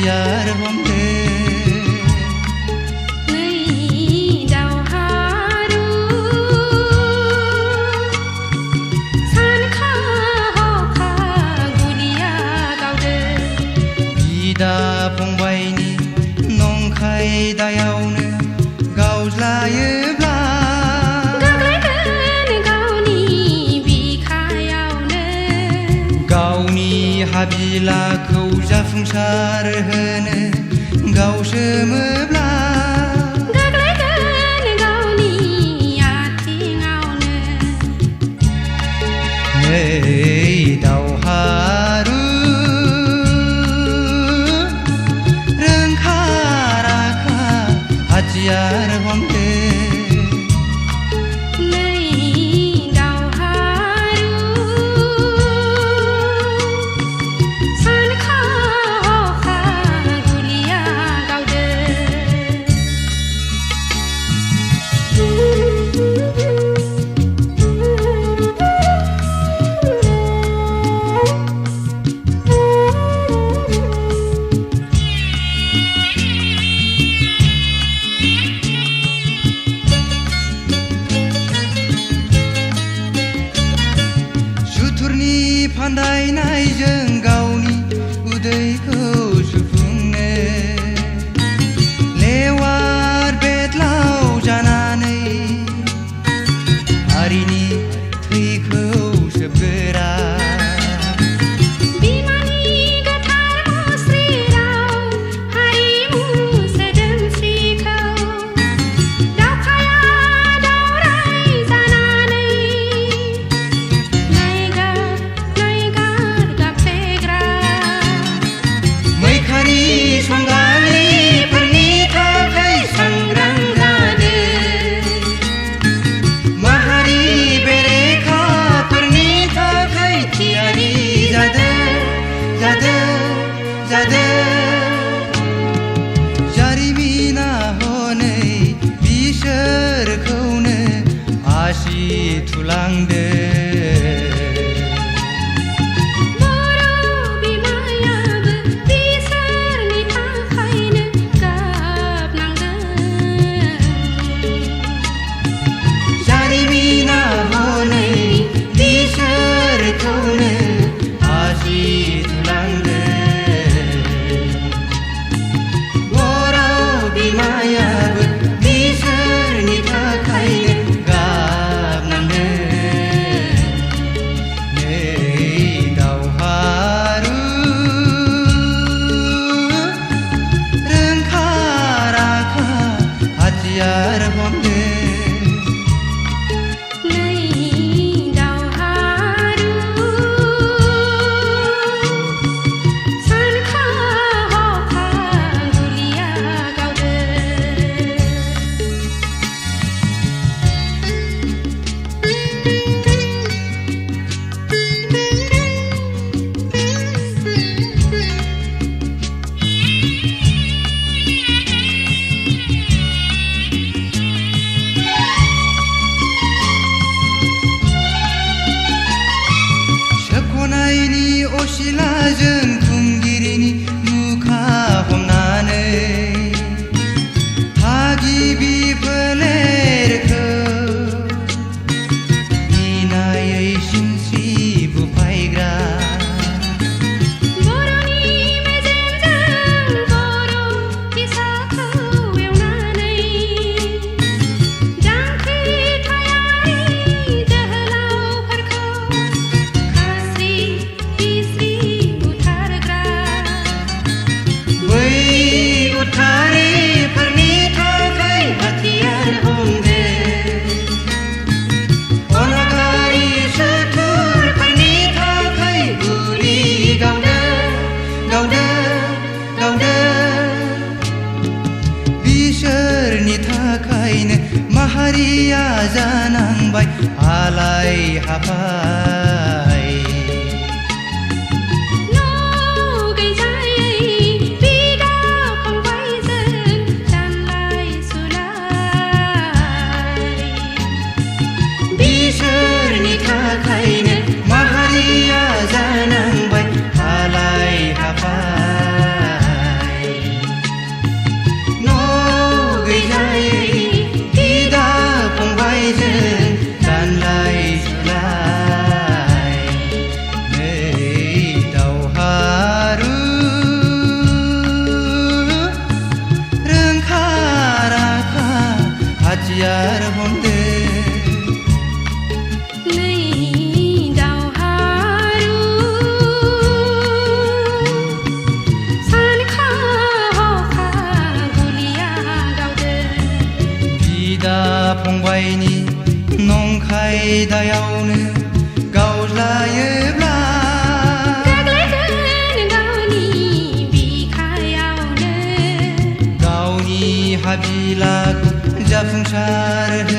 हाथियार हमदो बिदा फंबायनि नंखाय दायावनो गावज्लायोब्ला गावनि हाबिलाखौ जाफुंसार होनो गावसोमोब्ला गावनि आथिङावनो नै दावहारु हाथियार हमदो फान्दायनायजों गावनि उदैखौ सुफुंनो लेवार बेदलाव जानानै हारिनि थैखौ सोबगोरा बिमानि गोथार मुस्रियाव हारिमु सोदोमस्रिखौ दावखाया दावराय जानानै संगालिफोरनि थाखाय सांग्रां जादो माहारि बेरेखाफोरनि थाखाय थियारि जादो जारिमिना हनै बिसोरखौनो आसि थुलांदो हाथियार हमदो असिलाजों खुंगिरिनि मुखा हमनानै थागिबि फोलेरखौ इनायै सिनस्रि बुफायग्रा बर'नि मेजेमजों बर' फिसाखौ एवनानै जांख्रिथायारि जोहोलावफोरखौ खास्रि उथारिफोरनि थाखाय हाथियार हमदो अनागारि सुथुरफोरनि थाखाय गुलि गावदो बिसोरनि थाखायनो माहारिया जानांबाय हालाय हाफाय बिसोरनि थाखायनो माहारिया जानांबाय हालाय हाफाय सहायनि नंखाय दायावनो गावज्लायोब्ला गोग्लैगोन गावनि बिखायावनो गावनि हाबिलाखौ जाफुंसार